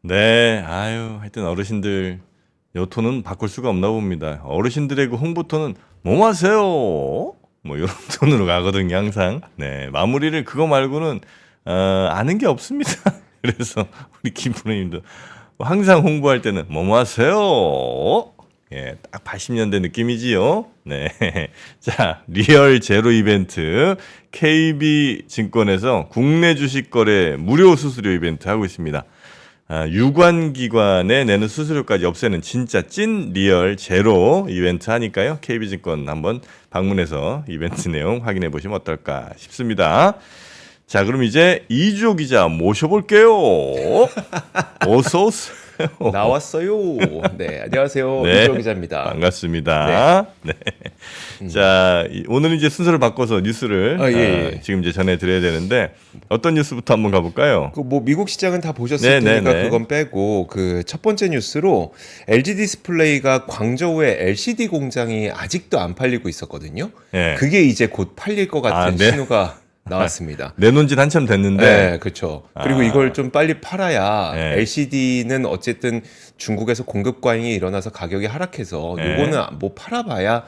네, 아유, 하여튼 어르신들 요 톤은 바꿀 수가 없나 봅니다. 어르신들의 그 홍보톤은 뭐 마세요? 뭐 이런 톤으로 가거든요, 항상. 네, 마무리를 그거 말고는 아는 게 없습니다. 그래서 우리 김프로님도 항상 홍보할 때는 뭐 마세요? 예, 딱 80년대 느낌이지요. 네. 자, 리얼 제로 이벤트 KB증권에서 국내 주식 거래 무료 수수료 이벤트 하고 있습니다. 유관기관에 내는 수수료까지 없애는 진짜 찐 리얼 제로 이벤트 하니까요. KB증권 한번 방문해서 이벤트 내용 확인해 보시면 어떨까 싶습니다. 자, 그럼 이제 이주호 기자 모셔볼게요. 어서 오세요. 나왔어요. 네, 안녕하세요. 네, 이주호 기자입니다. 반갑습니다. 네. 자, 오늘은 이제 순서를 바꿔서 뉴스를 예. 지금 이제 전해드려야 되는데 어떤 뉴스부터 한번 가볼까요? 그 뭐 미국 시장은 다 보셨을 테니까 그건 빼고 그 첫 번째 뉴스로 LG 디스플레이가 광저우에 LCD 공장이 아직도 안 팔리고 있었거든요. 네. 그게 이제 곧 팔릴 것 같은 네. 신호가 나왔습니다. 내놓은 지 한참 됐는데. 네, 그렇죠. 그리고 이걸 좀 빨리 팔아야 네. LCD는 어쨌든 중국에서 공급 과잉이 일어나서 가격이 하락해서 네. 요거는 뭐 팔아봐야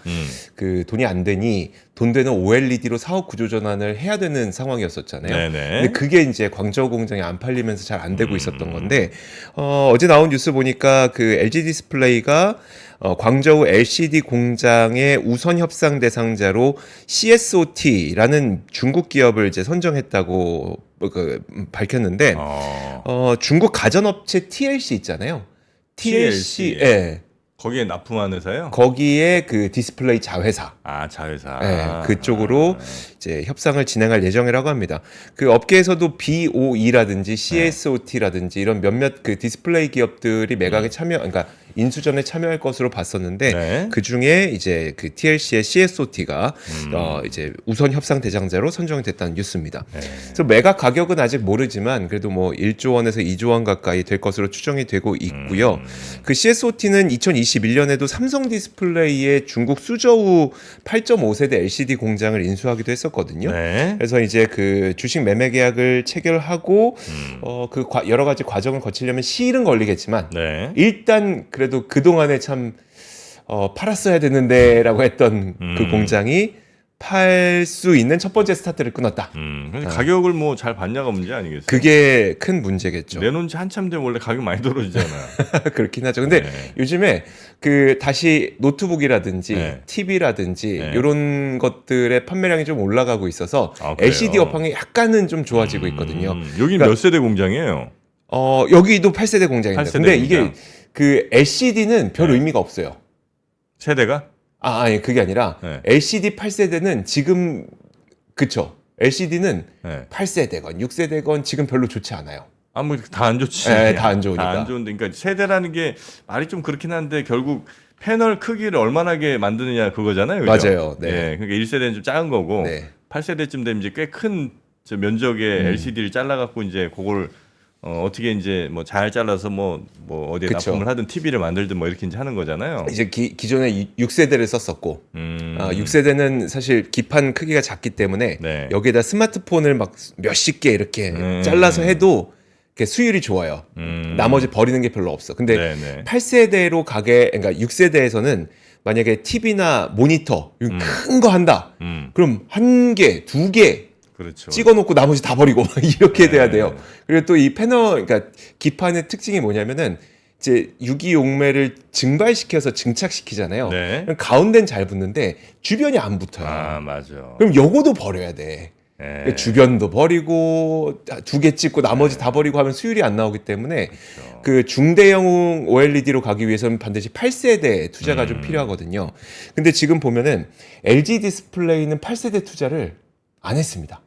그 돈이 안 되니 돈 되는 OLED로 사업 구조 전환을 해야 되는 상황이었었잖아요. 네네. 근데 그게 이제 광저우 공장이 안 팔리면서 잘 안 되고 있었던 건데 어제 나온 뉴스 보니까 그 LG 디스플레이가 광저우 LCD 공장의 우선 협상 대상자로 CSOT라는 중국 기업을 이제 선정했다고 밝혔는데 중국 가전업체 TLC 있잖아요. TLC. 예. 거기에 납품한 회사요? 거기에 그 디스플레이 자회사. 자회사. 네, 그쪽으로 이제 협상을 진행할 예정이라고 합니다. 그 업계에서도 BOE라든지 CSOT라든지 이런 몇몇 그 디스플레이 기업들이 매각에 그러니까 인수전에 참여할 것으로 봤었는데 네. 그 중에 이제 그 TLC의 CSOT가 이제 우선 협상 대상자로 선정이 됐다는 뉴스입니다. 네. 그래서 매각 가격은 아직 모르지만 그래도 뭐 1조 원에서 2조 원 가까이 될 것으로 추정이 되고 있고요. 그 CSOT는 2021년에도 삼성 디스플레이의 중국 수저우 8.5세대 LCD 공장을 인수하기도 했었거든요. 네. 그래서 이제 그 주식 매매 계약을 체결하고 그 여러 가지 과정을 거치려면 시일은 걸리겠지만 네. 일단 그래도 그동안에 참 팔았어야 되는데라고 했던 그 공장이 팔 수 있는 첫 번째 스타트를 끊었다. 근데 가격을 뭐 잘 받냐가 문제 아니겠어요? 그게 큰 문제겠죠. 내놓은 지 한참 되면 원래 가격 많이 떨어지잖아요. 그렇긴 하죠. 근데 요즘에 그 다시 노트북이라든지 네. TV라든지 네. 이런 것들의 판매량이 좀 올라가고 있어서 그래요? LCD 업황이 약간은 좀 좋아지고 있거든요. 여기 그러니까 몇 세대 공장이에요? 여기도 8세대 공장입니다. 8세대 근데 공장. 이게 그 LCD는 별 의미가 없어요. 세대가? 아니 그게 아니라 네. LCD 8세대는 지금 그쵸. LCD는 네. 8세대건 6세대건 지금 별로 좋지 않아요. 뭐 다 안 좋지. 네, 다안 좋으니까. 다 안 좋은데, 그러니까 세대라는 게 말이 좀 그렇긴 한데 결국 패널 크기를 얼마나게 만드느냐 그거잖아요. 그죠? 맞아요. 네. 예, 그러니까 1세대는 좀 작은 거고 네. 8세대쯤 되면 이제 꽤 큰 면적의 LCD를 잘라갖고 이제 그걸 어떻게 이제 뭐 잘 잘라서 뭐 어디에 그쵸. 납품을 하든 TV를 만들든 뭐 이렇게 이제 하는 거잖아요. 이제 기존에 6세대를 썼었고 6세대는 사실 기판 크기가 작기 때문에 네. 여기에다 스마트폰을 막 몇십 개 이렇게 잘라서 해도 이렇게 수율이 좋아요. 나머지 버리는 게 별로 없어. 근데 네네. 8세대로 그러니까 6세대에서는 만약에 TV나 모니터 큰 거 한다. 그럼 한 개, 두 개 그렇죠. 찍어놓고 나머지 다 버리고 이렇게 돼야 돼요. 그리고 또 이 패널, 그러니까 기판의 특징이 뭐냐면은 이제 유기용매를 증발시켜서 증착시키잖아요. 네. 그럼 가운데는 잘 붙는데 주변이 안 붙어요. 맞아. 그럼 요거도 버려야 돼. 예. 그러니까 주변도 버리고 두 개 찍고 나머지 다 버리고 하면 수율이 안 나오기 때문에 그 중대형 OLED로 가기 위해서는 반드시 8세대 투자가 좀 필요하거든요. 근데 지금 보면은 LG 디스플레이는 8세대 투자를 안 했습니다.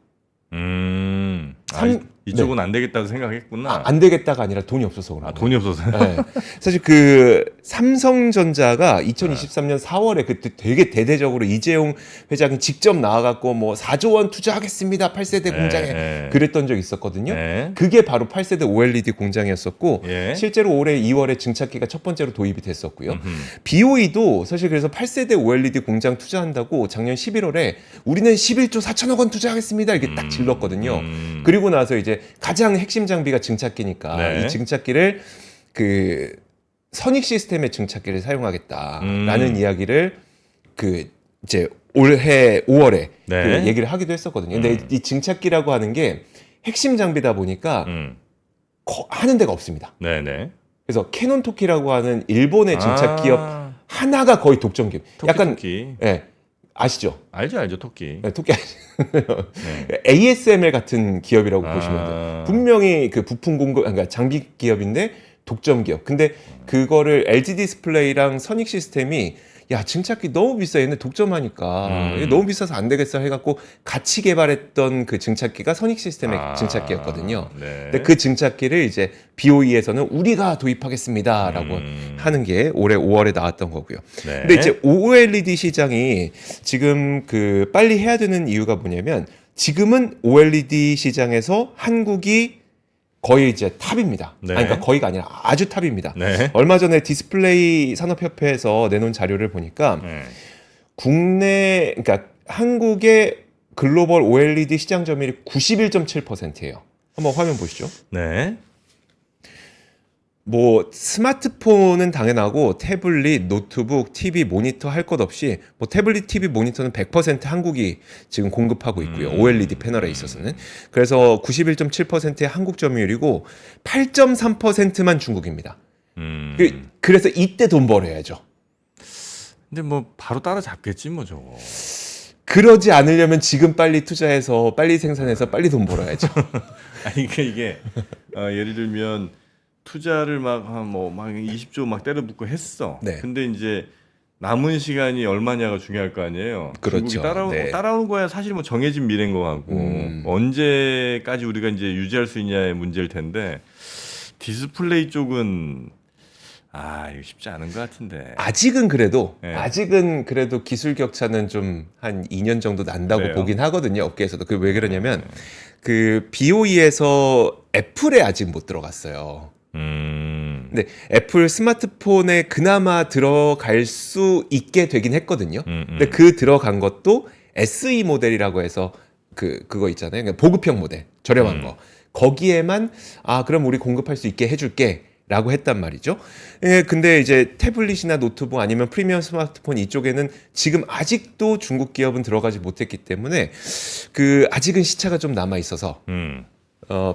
이쪽은 안 되겠다고 생각했구나. 안 되겠다가 아니라 돈이 없어서 그런 거예요. 돈이 없어서. 네. 사실 그 삼성전자가 2023년 4월에 그때 되게 대대적으로 이재용 회장이 직접 나와갖고 뭐 4조 원 투자하겠습니다 8세대 공장에 그랬던 적이 있었거든요. 그게 바로 8세대 OLED 공장이었었고 실제로 올해 2월에 증착기가 첫 번째로 도입이 됐었고요. BOE도 사실 그래서 8세대 OLED 공장 투자한다고 작년 11월에 우리는 11조 4천억 원 투자하겠습니다 이렇게 딱 질렀거든요. 그리고 나서 이제 이제 가장 핵심 장비가 증착기니까 네. 이 증착기를 그 선익 시스템의 증착기를 사용하겠다라는 이야기를 그 이제 올해 5월에 네. 그 얘기를 하기도 했었거든요. 근데 이 증착기라고 하는 게 핵심 장비다 보니까 하는 데가 없습니다. 네네. 그래서 캐논 토키라고 하는 일본의 증착 기업 아, 하나가 거의 독점 기업. 약간 토끼. 예. 아시죠? 알죠, 토끼. 네, 토끼 네. ASML 같은 기업이라고 아. 보시면 돼요. 분명히 그 부품 공급, 그러니까 장비 기업인데 독점 기업. 근데 그거를 LG 디스플레이랑 선익 시스템이 야 증착기 너무 비싸 얘네 독점하니까 이게 너무 비싸서 안 되겠어 해갖고 같이 개발했던 그 증착기가 선익 시스템의 증착기였거든요. 네. 근데 그 증착기를 이제 BOE에서는 우리가 도입하겠습니다라고 하는 게 올해 5월에 나왔던 거고요. 네. 근데 이제 OLED 시장이 지금 그 빨리 해야 되는 이유가 뭐냐면 지금은 OLED 시장에서 한국이 거의 이제 탑입니다. 네. 아니, 그러니까 거의가 아니라 아주 탑입니다. 네. 얼마 전에 디스플레이 산업협회에서 내놓은 자료를 보니까 네. 국내, 그러니까 한국의 글로벌 OLED 시장 점유율이 91.7%예요. 한번 화면 보시죠. 네. 뭐 스마트폰은 당연하고 태블릿, 노트북, TV, 모니터 할 것 없이 뭐 태블릿, TV, 모니터는 100% 한국이 지금 공급하고 있고요. OLED 패널에 있어서는. 그래서 91.7%의 한국 점유율이고 8.3%만 중국입니다. 그래서 이때 돈 벌어야죠. 근데 뭐 바로 따라잡겠지 뭐 저거. 그러지 않으려면 지금 빨리 투자해서 빨리 생산해서 빨리 돈 벌어야죠. 아니 이게 예를 들면 투자를 막 20조 막 때려붓고 했어. 네. 근데 이제 남은 시간이 얼마냐가 중요할 거 아니에요. 그렇죠. 중국이 네. 따라오는 거야 사실 뭐 정해진 미래인 거 같고 언제까지 우리가 이제 유지할 수 있냐의 문제일 텐데 디스플레이 쪽은 이거 쉽지 않은 것 같은데. 아직은 그래도 네. 기술 격차는 좀 한 2년 정도 난다고 그래요? 보긴 하거든요. 업계에서도. 그 왜 그러냐면 그 BOE에서 애플에 아직 못 들어갔어요. 근데 애플 스마트폰에 그나마 들어갈 수 있게 되긴 했거든요. 근데 그 들어간 것도 SE 모델이라고 해서 그거 있잖아요. 그러니까 보급형 모델, 저렴한 거. 거기에만 그럼 우리 공급할 수 있게 해줄게. 라고 했단 말이죠. 예, 근데 이제 태블릿이나 노트북 아니면 프리미엄 스마트폰 이쪽에는 지금 아직도 중국 기업은 들어가지 못했기 때문에 아직은 시차가 좀 남아 있어서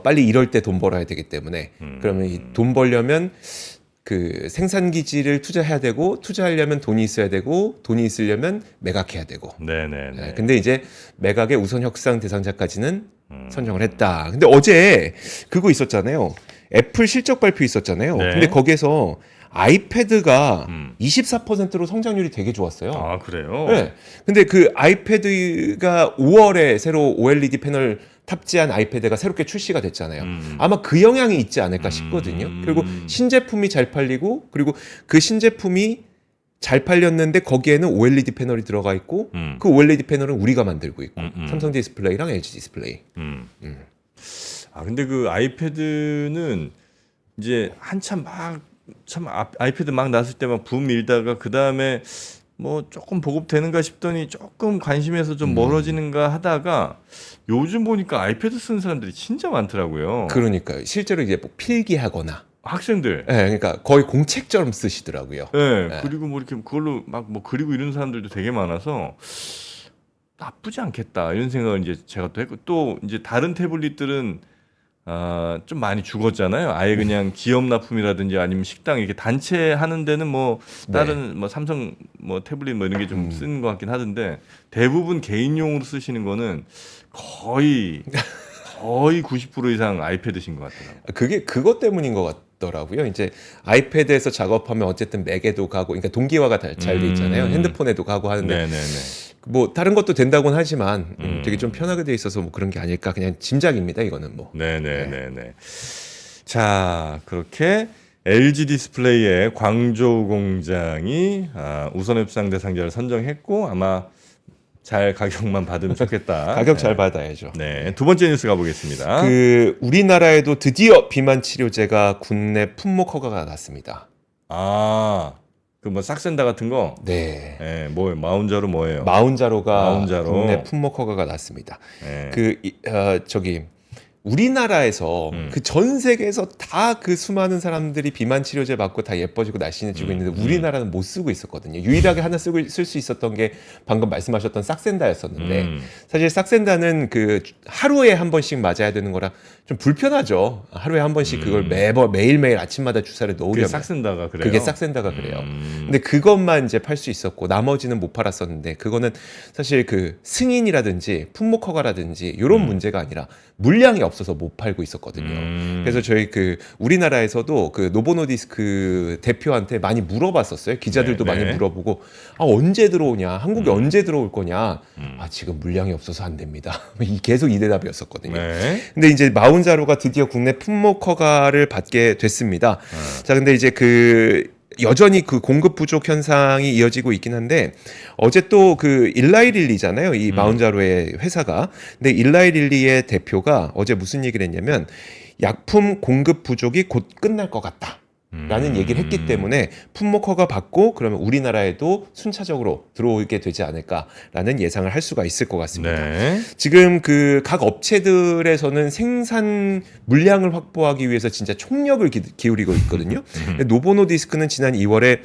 빨리 이럴 때 돈 벌어야 되기 때문에 그러면 이 돈 벌려면 그 생산 기지를 투자해야 되고 투자하려면 돈이 있어야 되고 돈이 있으려면 매각해야 되고. 네네네. 네, 근데 이제 매각의 우선 협상 대상자까지는 선정을 했다. 근데 어제 그거 있었잖아요. 애플 실적 발표 있었잖아요. 네. 근데 거기서 아이패드가 24%로 성장률이 되게 좋았어요. 아 그래요? 네. 근데 그 아이패드가 5월에 새로 OLED 패널 탑재한 아이패드가 새롭게 출시가 됐잖아요. 아마 그 영향이 있지 않을까 싶거든요. 그리고 신제품이 잘 팔리고 그리고 그 신제품이 잘 팔렸는데 거기에는 OLED 패널이 들어가 있고 그 OLED 패널은 우리가 만들고 있고 삼성 디스플레이랑 LG 디스플레이. 근데 그 아이패드는 이제 한참 아이패드 막 나왔을 때 막 붐 일다가 그 다음에 뭐 조금 보급되는가 싶더니 조금 관심에서 좀 멀어지는가 하다가 요즘 보니까 아이패드 쓰는 사람들이 진짜 많더라고요. 그러니까요. 실제로 이제 뭐 필기하거나. 학생들. 네, 그러니까 거의 공책처럼 쓰시더라고요. 네, 그리고 뭐 이렇게 그걸로 막 뭐 그리고 이런 사람들도 되게 많아서 나쁘지 않겠다 이런 생각을 이제 제가 또 했고 또 이제 다른 태블릿들은 좀 많이 죽었잖아요. 아예 그냥 기업 납품이라든지 아니면 식당 이렇게 단체 하는 데는 뭐 다른 뭐 삼성 뭐 태블릿 뭐 이런 게 좀 쓰는 것 같긴 하던데 대부분 개인용으로 쓰시는 거는 거의 90% 이상 아이패드신 것 같더라고요. 그게 그것 때문인 것 같더라고요. 이제 아이패드에서 작업하면 어쨌든 맥에도 가고, 그러니까 동기화가 잘 돼 있잖아요. 핸드폰에도 가고 하는데 네네네. 뭐 다른 것도 된다고는 하지만 되게 좀 편하게 돼 있어서 뭐 그런 게 아닐까 그냥 짐작입니다. 이거는 뭐. 네네네네. 자 그렇게 LG 디스플레이의 광저우 공장이 우선 협상 대상자를 선정했고 아마 잘 가격만 받으면 좋겠다. 가격 잘 받아야죠. 네, 두 번째 뉴스 가보겠습니다. 우리나라에도 드디어 비만 치료제가 국내 품목 허가가 났습니다. 그 뭐 싹센다 같은 거. 네. 네, 뭐예요? 마운자로 뭐예요? 마운자로가 마운자로. 국내 품목 허가가 났습니다. 네. 우리나라에서 그 전 세계에서 다 그 수많은 사람들이 비만 치료제 받고 다 예뻐지고 날씬해지고 있는데 우리나라는 못 쓰고 있었거든요. 유일하게 하나 쓸 수 있었던 게 방금 말씀하셨던 싹센다였었는데 사실 싹센다는 그 하루에 한 번씩 맞아야 되는 거라 좀 불편하죠. 하루에 한 번씩 그걸 매일매일 아침마다 주사를 그게 놓으려면 싹센다가 그래요. 그게 싹센다가 그래요. 근데 그것만 이제 팔 수 있었고 나머지는 못 팔았었는데 그거는 사실 그 승인이라든지 품목 허가라든지 이런 문제가 아니라 물량이 없어서 못 팔고 있었거든요. 그래서 저희 그 우리나라에서도 그 노보노디스크 대표한테 많이 물어봤었어요. 기자들도 네, 네. 많이 물어보고 아 언제 들어오냐, 한국에 언제 들어올 거냐. 아 지금 물량이 없어서 안 됩니다. 계속 이 대답이었었거든요. 네. 근데 이제 마운자로가 드디어 국내 품목 허가를 받게 됐습니다. 자, 근데 이제 그 여전히 그 공급 부족 현상이 이어지고 있긴 한데 어제 또 그 일라이릴리잖아요. 이 마운자로의 회사가. 근데 일라이릴리의 대표가 어제 무슨 얘기를 했냐면 약품 공급 부족이 곧 끝날 것 같다. 라는 얘기를 했기 때문에 품목 허가 받고 그러면 우리나라에도 순차적으로 들어오게 되지 않을까라는 예상을 할 수가 있을 것 같습니다. 네. 지금 그 각 업체들에서는 생산 물량을 확보하기 위해서 진짜 총력을 기울이고 있거든요. 노보노디스크는 지난 2월에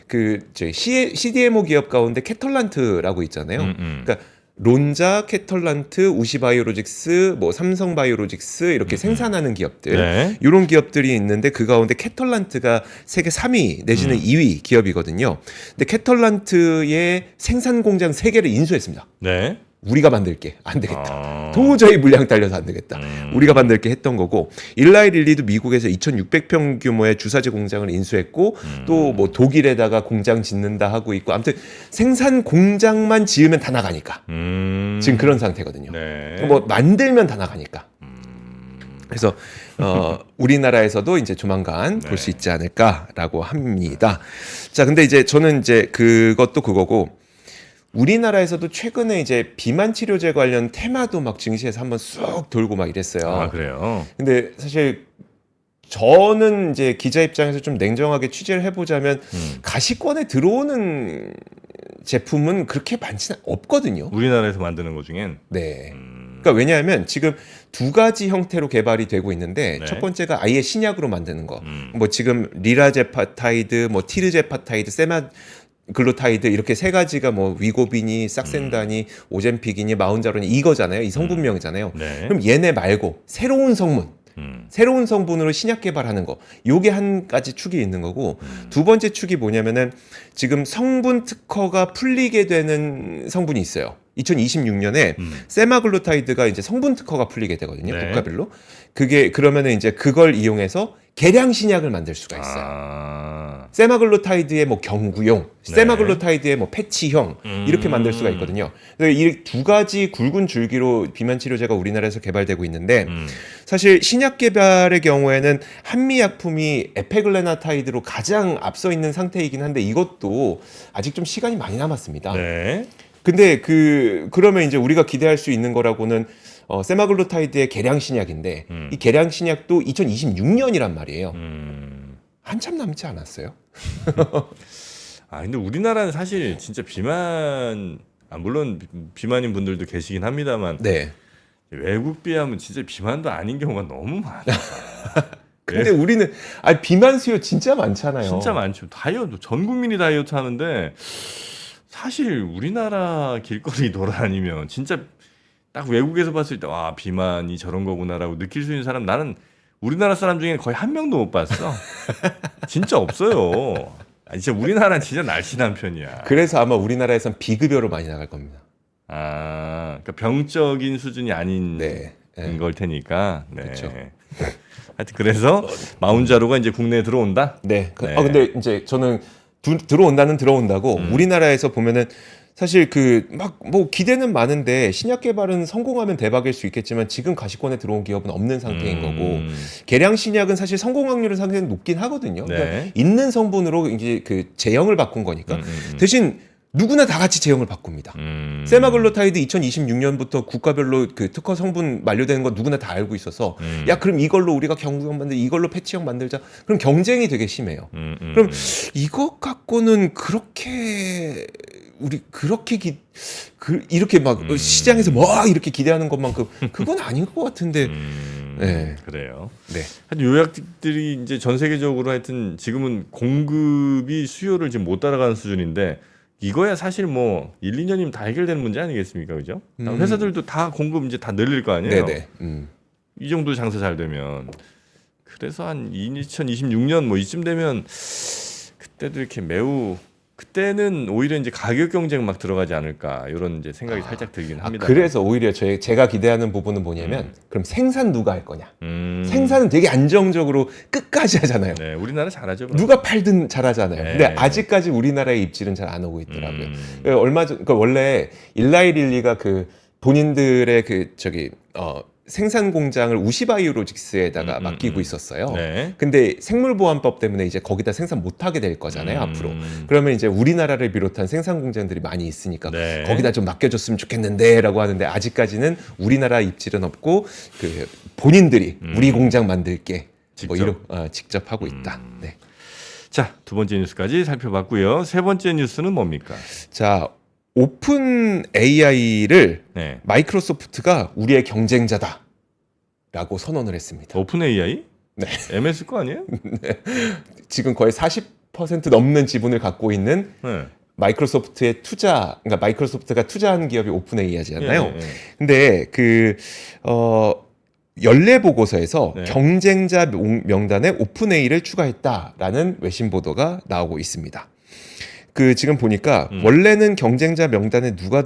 그 CDMO 기업 가운데 캐털란트라고 있잖아요. 그러니까 론자, 캐털란트, 우시바이오로직스, 뭐 삼성바이오로직스 이렇게 생산하는 기업들 네. 이런 기업들이 있는데 그 가운데 캐털란트가 세계 3위 내지는 2위 기업이거든요. 근데 캐털란트의 생산 공장 3개를 인수했습니다. 네. 우리가 만들게 안 되겠다. 도저히 물량 딸려서 안 되겠다. 우리가 만들게 했던 거고 일라이릴리도 미국에서 2,600평 규모의 주사제 공장을 인수했고 또 뭐 독일에다가 공장 짓는다 하고 있고 아무튼 생산 공장만 지으면 다 나가니까 지금 그런 상태거든요. 네. 뭐 만들면 다 나가니까. 그래서 우리나라에서도 이제 조만간 볼 수 있지 않을까라고 합니다. 자, 근데 이제 저는 이제 그것도 그거고. 우리나라에서도 최근에 이제 비만 치료제 관련 테마도 막 증시에서 한번 쑥 돌고 막 이랬어요. 아, 그래요. 근데 사실 저는 이제 기자 입장에서 좀 냉정하게 취재를 해보자면 가시권에 들어오는 제품은 그렇게 많지는 없거든요. 우리나라에서 만드는 것 중엔 네. 그러니까 왜냐하면 지금 두 가지 형태로 개발이 되고 있는데 네. 첫 번째가 아예 신약으로 만드는 거. 뭐 지금 리라제파타이드, 뭐 티르제파타이드, 글루타이드 이렇게 세 가지가 뭐 위고비니, 싹센다니, 오젬픽이니, 마운자로니 이거잖아요. 이 성분명이잖아요. 네. 그럼 얘네 말고 새로운 성분, 새로운 성분으로 신약 개발하는 거. 요게 한 가지 축이 있는 거고 두 번째 축이 뭐냐면은 지금 성분 특허가 풀리게 되는 성분이 있어요. 2026년에 세마글루타이드가 이제 성분 특허가 풀리게 되거든요. 네. 국가별로. 그게 그러면은 이제 그걸 이용해서 개량 신약을 만들 수가 있어요. 아. 세마글루타이드의 뭐 경구용, 네. 세마글루타이드의 뭐 패치형 이렇게 만들 수가 있거든요. 이 두 가지 굵은 줄기로 비만 치료제가 우리나라에서 개발되고 있는데 사실 신약 개발의 경우에는 한미 약품이 에페글레나타이드로 가장 앞서 있는 상태이긴 한데 이것도 아직 좀 시간이 많이 남았습니다. 네. 근데 그러면 이제 우리가 기대할 수 있는 거라고는 세마글루타이드의 개량 신약인데 이 개량 신약도 2026년이란 말이에요. 한참 남지 않았어요? 아, 근데 우리나라는 사실 진짜 비만 물론 비만인 분들도 계시긴 합니다만 네. 외국 비하면 진짜 비만도 아닌 경우가 너무 많아. 근데 우리는 비만 수요 진짜 많잖아요. 진짜 많죠. 다이어트 전 국민이 다이어트 하는데 사실 우리나라 길거리 돌아다니면 진짜 딱 외국에서 봤을 때 와 비만이 저런 거구나라고 느낄 수 있는 사람 나는 우리나라 사람 중에 거의 한 명도 못 봤어. 진짜 없어요. 진짜 우리나라는 진짜 날씬한 편이야. 그래서 아마 우리나라에선 비급여로 많이 나갈 겁니다. 아, 그러니까 병적인 수준이 아닌 네. 네. 걸 테니까. 네. 그렇죠. 하여튼 그래서 마운자로가 이제 국내에 들어온다. 네. 네. 근데 이제 저는 들어온다고 우리나라에서 보면은 사실 막 뭐 기대는 많은데 신약 개발은 성공하면 대박일 수 있겠지만 지금 가시권에 들어온 기업은 없는 상태인 거고 개량 신약은 사실 성공 확률은 상당히 높긴 하거든요. 네. 그러니까 있는 성분으로 이제 그 제형을 바꾼 거니까 대신 누구나 다 같이 제형을 바꿉니다. 세마글루타이드 2026년부터 국가별로 그 특허 성분 만료되는 거 누구나 다 알고 있어서 야 그럼 이걸로 우리가 경구형 만들자, 이걸로 패치형 만들자. 그럼 경쟁이 되게 심해요. 그럼 이것 갖고는 그렇게 이렇게 막 시장에서 뭐 이렇게 기대하는 것만큼 그건 아닌 것 같은데 그래요. 네. 하여튼 요약들이 이제 전 세계적으로 하여튼 지금은 공급이 수요를 지금 못 따라가는 수준인데 이거야 사실 뭐 1, 2년이면 다 해결되는 문제 아니겠습니까, 그죠? 회사들도 다 공급 이제 다 늘릴 거 아니에요. 네네. 이 정도 장사 잘 되면 그래서 한 2026년 뭐 이쯤 되면 그때도 이렇게 매우 그때는 오히려 이제 가격 경쟁 막 들어가지 않을까 이런 이제 생각이 살짝 들긴 합니다. 그래서 오히려 제가 기대하는 부분은 뭐냐면 그럼 생산 누가 할 거냐? 음. 생산은 되게 안정적으로 끝까지 하잖아요. 네, 우리나라 잘하죠. 그럼. 누가 팔든 잘하잖아요. 네. 근데 아직까지 우리나라의 입질은 잘 안 오고 있더라고요. 얼마 전, 그러니까 원래 일라이릴리가 그 본인들의 그 생산 공장을 우시바이오로직스에다가 맡기고 있었어요. 네. 근데 생물보안법 때문에 이제 거기다 생산 못 하게 될 거잖아요, 앞으로. 그러면 이제 우리나라를 비롯한 생산 공장들이 많이 있으니까 네. 거기다 좀 맡겨줬으면 좋겠는데라고 하는데 아직까지는 우리나라 입질은 없고 그 본인들이 우리 공장 만들게 직접? 직접 하고 있다. 네. 자, 두 번째 뉴스까지 살펴봤고요. 세 번째 뉴스는 뭡니까? 자, 오픈 AI를 네. 마이크로소프트가 우리의 경쟁자다라고 선언을 했습니다. 오픈 AI? 네. MS 거 아니에요? 지금 거의 40% 넘는 지분을 갖고 있는 네. 마이크로소프트의 그러니까 마이크로소프트가 투자한 기업이 오픈 AI잖아요. 예, 예. 근데 연례 보고서에서 네. 경쟁자 명단에 오픈 AI를 추가했다라는 외신 보도가 나오고 있습니다. 지금 보니까 원래는 경쟁자 명단에 누가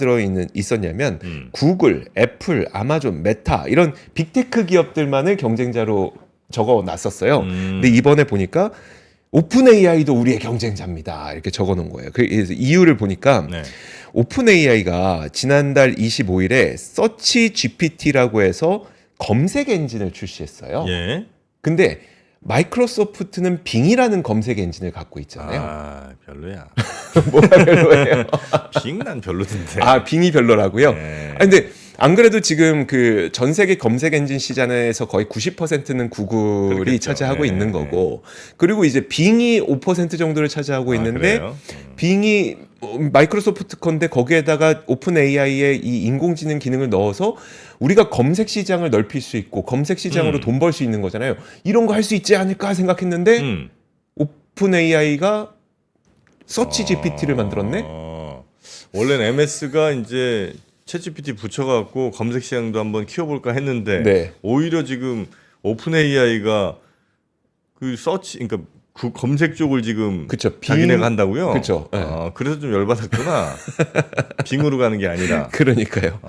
있었냐면 구글, 애플, 아마존, 메타 이런 빅테크 기업들만을 경쟁자로 적어 놨었어요. 근데 이번에 보니까 오픈 AI도 우리의 경쟁자입니다. 이렇게 적어 놓은 거예요. 그래서 이유를 보니까 네. 오픈 AI가 지난달 25일에 서치 GPT라고 해서 검색 엔진을 출시했어요. 예. 근데 마이크로소프트는 빙이라는 검색 엔진을 갖고 있잖아요. 아, 별로야. 뭐가 별로예요? 빙 난 별로던데. 아, 빙이 별로라고요? 네. 근데 안 그래도 지금 전 세계 검색 엔진 시장에서 거의 90%는 구글이 그렇겠죠. 차지하고 네, 있는 거고, 그리고 이제 빙이 5% 정도를 차지하고 있는데, 그래요? 빙이 마이크로소프트 건데 거기에다가 오픈 AI의 이 인공지능 기능을 넣어서 우리가 검색 시장을 넓힐 수 있고 검색 시장으로 돈 벌 수 있는 거잖아요. 이런 거 할 수 있지 않을까 생각했는데 오픈 AI가 서치 GPT를 만들었네. 원래는 MS가 이제 챗GPT 붙여갖고 검색 시장도 한번 키워볼까 했는데 네. 오히려 지금 오픈 AI가 그 서치, 그러니까 그 검색 쪽을 지금 그쵸, 자기네가 한다고요? 그쵸, 네. 그래서 좀 열받았구나. 빙으로 가는 게 아니라. 그러니까요.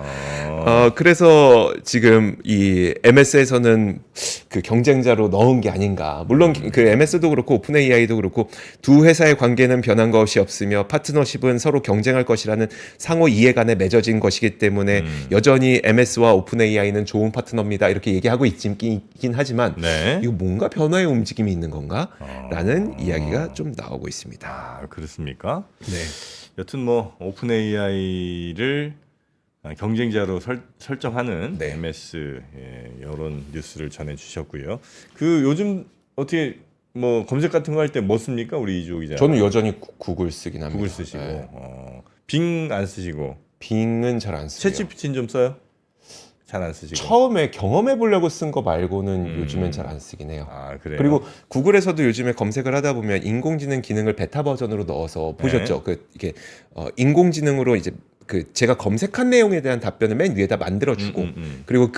그래서 지금 이 MS에서는 그 경쟁자로 넣은 게 아닌가. 물론 그 MS도 그렇고 오픈 AI도 그렇고 두 회사의 관계는 변한 것이 없으며 파트너십은 서로 경쟁할 것이라는 상호 이해 간에 맺어진 것이기 때문에 여전히 MS와 오픈 AI는 좋은 파트너입니다. 이렇게 얘기하고 있긴 하지만 네. 이거 뭔가 변화의 움직임이 있는 건가? 라는 이야기가 좀 나오고 있습니다. 아, 그렇습니까? 네. 여튼 뭐 오픈 AI를 경쟁자로 설정하는 네. MS 이런 뉴스를 전해 주셨고요. 그 요즘 어떻게 뭐 검색 같은 거 할 때 뭐 씁니까, 우리 이주호 기자? 저는 여전히 구글 쓰긴 합니다. 구글 쓰시고 네. 빙 안 쓰시고 빙은 잘 안 쓰고요. 챗GPT는 좀 써요? 잘 안 쓰시고. 처음에 경험해 보려고 쓴 거 말고는 요즘엔 잘 안 쓰긴 해요. 아, 그래요? 그리고 구글에서도 요즘에 검색을 하다 보면 인공지능 기능을 베타 버전으로 넣어서 보셨죠? 이게 인공지능으로 이제 제가 검색한 내용에 대한 답변을 맨 위에다 만들어주고 그리고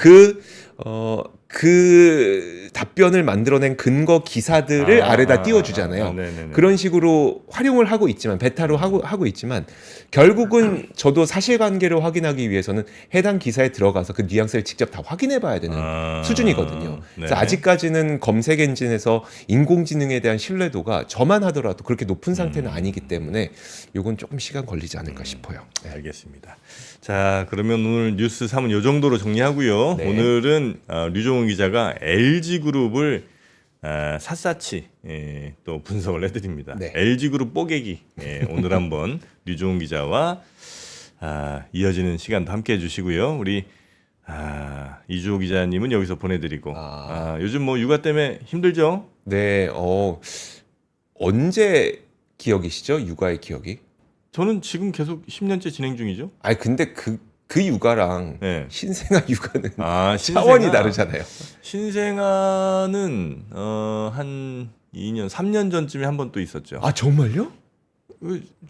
그 답변을 만들어낸 근거 기사들을 아래다 띄워주잖아요. 그런 식으로 활용을 하고 있지만 베타로 하고 있지만 결국은 저도 사실관계를 확인하기 위해서는 해당 기사에 들어가서 그 뉘앙스를 직접 다 확인해봐야 되는 수준이거든요. 그래서 아직까지는 검색 엔진에서 인공지능에 대한 신뢰도가 저만 하더라도 그렇게 높은 상태는 아니기 때문에 이건 조금 시간 걸리지 않을까 싶어요. 네. 알겠습니다. 자, 그러면 오늘 뉴스 3은 이 정도로 정리하고요. 네. 오늘은 류종훈 기자가 LG그룹을 샅샅이 또 분석을 해드립니다. 네. LG그룹 뽀개기 오늘 한번 류종훈 기자와 이어지는 시간도 함께해 주시고요. 우리 이주호 기자님은 여기서 보내드리고 요즘 뭐 육아 때문에 힘들죠? 네, 언제 기억이시죠? 육아의 기억이? 저는 지금 계속 10년째 진행 중이죠. 아니 근데 그 육아랑 네. 신생아 육아는 아, 차원이 다르잖아요. 신생아는 한 2년, 3년 전쯤에 한 번 또 있었죠. 아 정말요?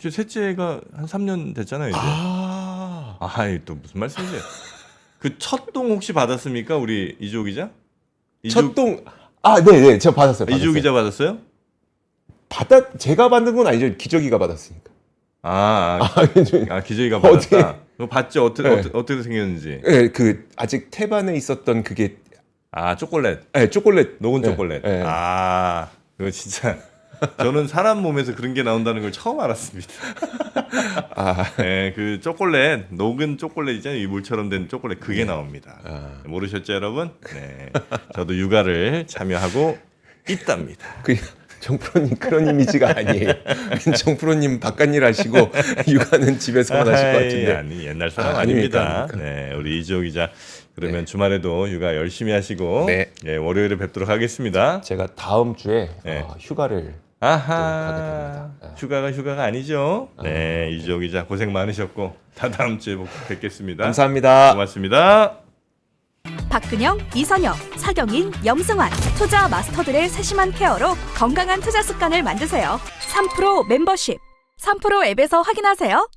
제 셋째가 한 3년 됐잖아요, 이제. 아이, 또 무슨 말씀이세요? 그 첫동 혹시 받았습니까? 우리 이주호 기자? 첫동 네네 제가 받았어요. 이주호 기자 받았어요? 제가 받은 건 아니죠. 기저귀가 받았으니까. 기저귀가 어떻게- 받았다. 그거 봤죠? 네. 어떻게 생겼는지. 네, 그 아직 태반에 있었던 그게 초콜릿. 초콜릿 녹은 네, 초콜릿. 네. 그거 진짜 저는 사람 몸에서 그런 게 나온다는 걸 처음 알았습니다. 네, 그 초콜릿, 녹은 초콜릿 있잖아요. 이 물처럼 된 초콜릿 그게 나옵니다. 모르셨죠, 여러분? 네. 저도 육아를 참여하고 있답니다. 정프로님 그런 이미지가 아니에요. 정프로님 바깥일 하시고 육아는 집에서만 하실 것 같은데. 아니, 옛날 사람 아닙니다. 아닙니까? 네, 우리 이주호 기자. 그러면 주말에도 육아 열심히 하시고 네. 월요일에 뵙도록 하겠습니다. 제가 다음 주에 네. 휴가를 아하, 가게 됩니다. 휴가가 아니죠. 네, 이주호 기자 고생 많으셨고 다 다음 주에 뵙겠습니다. 감사합니다. 고맙습니다. 박근영, 이선영, 사경인, 염승환 투자 마스터들의 세심한 케어로 건강한 투자 습관을 만드세요. 3프로 멤버십 3프로 앱에서 확인하세요.